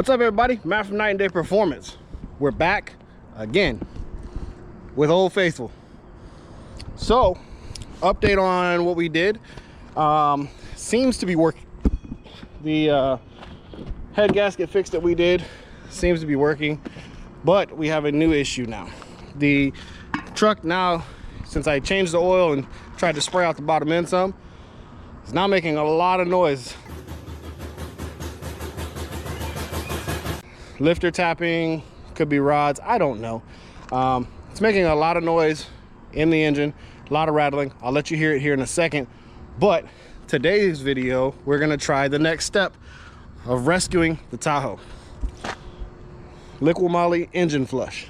What's up, everybody? Matt from Night and Day Performance. We're back again with Old Faithful. So, update on what we did. Seems to be working. The head gasket fix that we did seems to be working, but we have a new issue now. The truck now, since I changed the oil and tried to spray out the bottom end some, is now making a lot of noise. Lifter tapping, could be rods, I don't know. It's making a lot of noise in the engine, a lot of rattling. I'll let you hear it here in a second. But today's video, we're gonna try the next step of rescuing the Tahoe. Liqui Moly engine flush.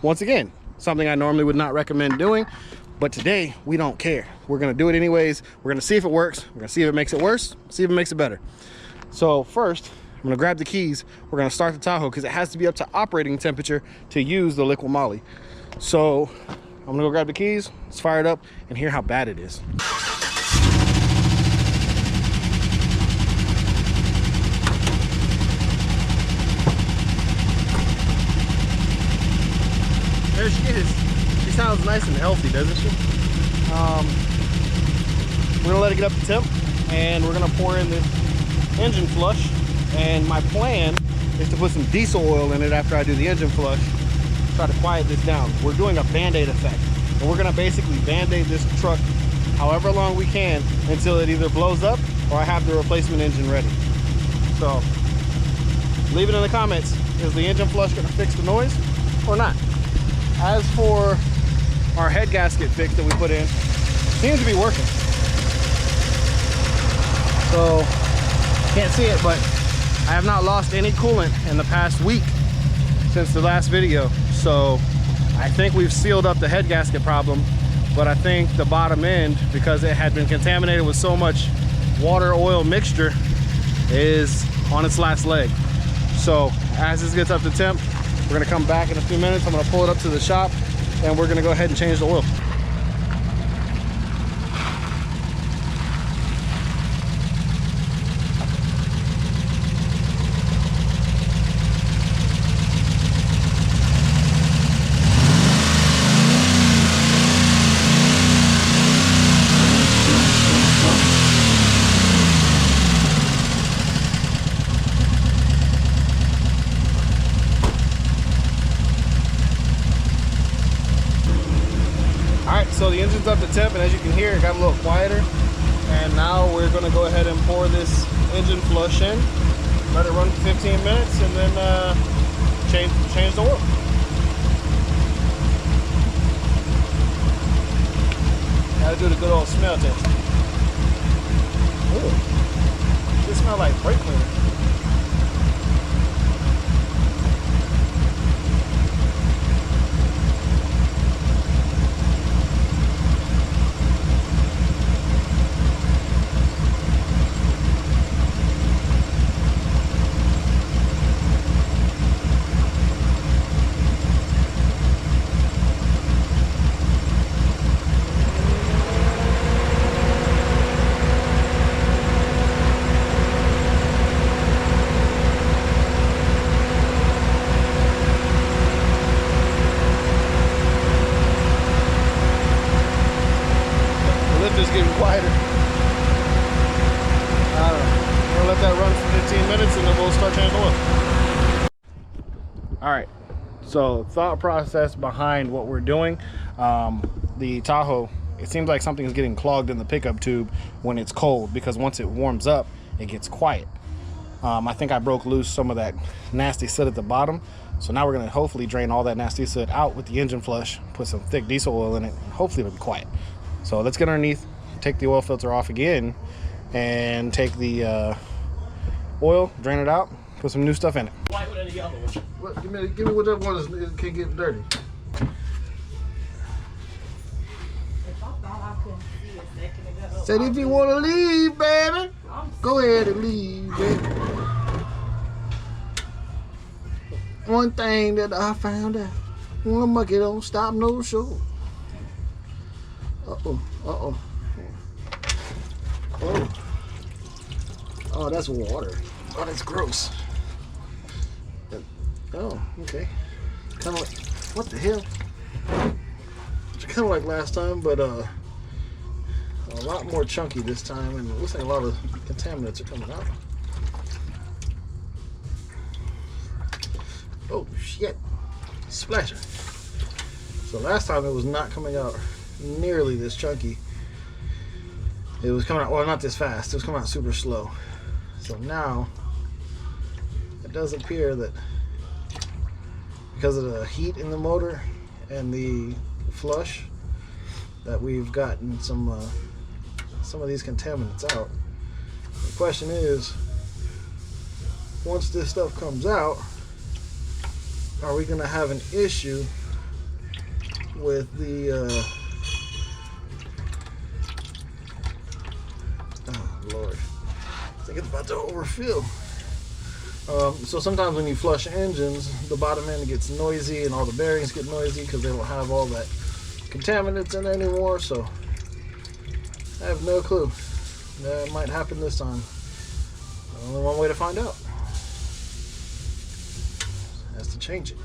Once again, something I normally would not recommend doing, but today we don't care. We're gonna do it anyways. We're gonna see if it works. We're gonna see if it makes it worse, see if it makes it better. So first, I'm gonna grab the keys. We're gonna start the Tahoe because it has to be up to operating temperature to use the Liqui Moly. So I'm gonna go grab the keys, let's fire it up and hear how bad it is. There she is. She sounds nice and healthy, doesn't she? We're gonna let it get up to temp and we're gonna pour in this engine flush. And my plan is to put some diesel oil in it after I do the engine flush, try to quiet this down. We're doing a band-aid effect. And we're gonna basically band-aid this truck however long we can until it either blows up or I have the replacement engine ready. So, leave it in the comments. Is the engine flush gonna fix the noise or not? As for our head gasket fix that we put in, it seems to be working. So, can't see it, but I have not lost any coolant in the past week since the last video. So I think we've sealed up the head gasket problem, but I think the bottom end, because it had been contaminated with so much water oil mixture, is on its last leg. So as this gets up to temp, we're gonna come back in a few minutes. I'm gonna pull it up to the shop and we're gonna go ahead and change the oil. So the engine's up to temp, and as you can hear, it got a little quieter. And now we're gonna go ahead and pour this engine flush in, let it run for 15 minutes, and then change the oil. Gotta do the good old smell test. Ooh, this smells like brake cleaner. Getting quieter. I don't know. We'll let that run for 15 minutes and then we'll start changing oil. All right, so thought process behind what we're doing. The Tahoe, it seems like something is getting clogged in the pickup tube when it's cold, because once it warms up, it gets quiet. I think I broke loose some of that nasty soot at the bottom. So now we're gonna hopefully drain all that nasty soot out with the engine flush, put some thick diesel oil in it, and hopefully it'll be quiet. So let's get underneath, take the oil filter off again, and take the oil, drain it out, put some new stuff in it. White one and the other one. What, give me whichever one can get dirty. If I thought I couldn't see a second ago. Said if you want to leave, baby, go ahead and leave, baby. One thing that I found out, one monkey don't stop no show. Uh-oh, uh-oh. Oh. Oh, that's water. Oh, that's gross. Oh, okay. Kind of like, what the hell? It's kind of like last time, but a lot more chunky this time, and it looks like a lot of contaminants are coming out. Oh shit! Splashing. So last time it was not coming out nearly this chunky. It was coming out, well, not this fast. It was coming out super slow. So now it does appear that because of the heat in the motor and the flush, that we've gotten some of these contaminants out. The question is, once this stuff comes out, are we going to have an issue with the oh Lord, I think it's about to overfill. So sometimes when you flush engines, the bottom end gets noisy and all the bearings get noisy because they don't have all that contaminants in there anymore. So I have no clue. That might happen this time. Only one way to find out. Has to change it.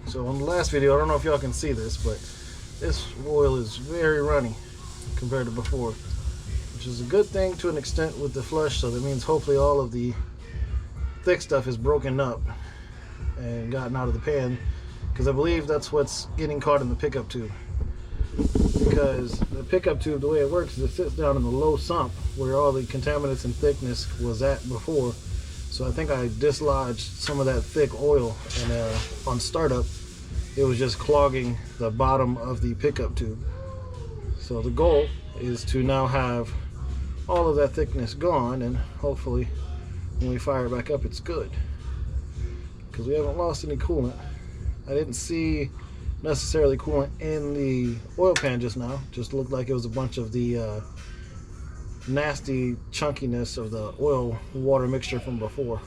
So on the last video, I don't know if y'all can see this, but this oil is very runny compared to before, which is a good thing to an extent with the flush. So that means hopefully all of the thick stuff is broken up and gotten out of the pan, because I believe that's what's getting caught in the pickup tube. Because the pickup tube, the way it works is it sits down in the low sump where all the contaminants and thickness was at before. So I think I dislodged some of that thick oil, and on startup it was just clogging the bottom of the pickup tube. So the goal is to now have all of that thickness gone, and hopefully when we fire it back up it's good, because we haven't lost any coolant. I didn't see necessarily coolant in the oil pan just now. Just looked like it was a bunch of the nasty chunkiness of the oil water mixture from before.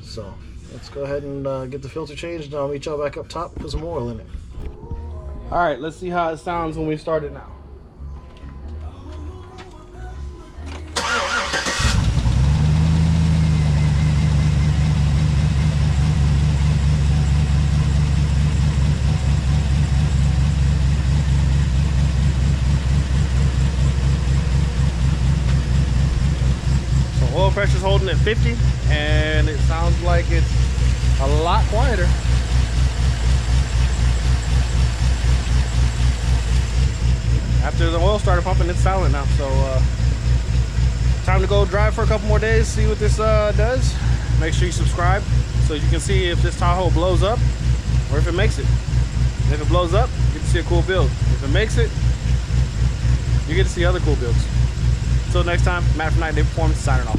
So let's go ahead and get the filter changed, and I'll meet y'all back up top, put some oil in it. All right, let's see how it sounds when we start it now. Oil pressure's holding at 50, and it sounds like it's a lot quieter. After the oil started pumping, it's silent now. So time to go drive for a couple more days, see what this does. Make sure you subscribe so you can see if this Tahoe blows up or if it makes it. And if it blows up, you get to see a cool build. If it makes it, you get to see other cool builds. Until next time, Matt from Night Day Performance signing off.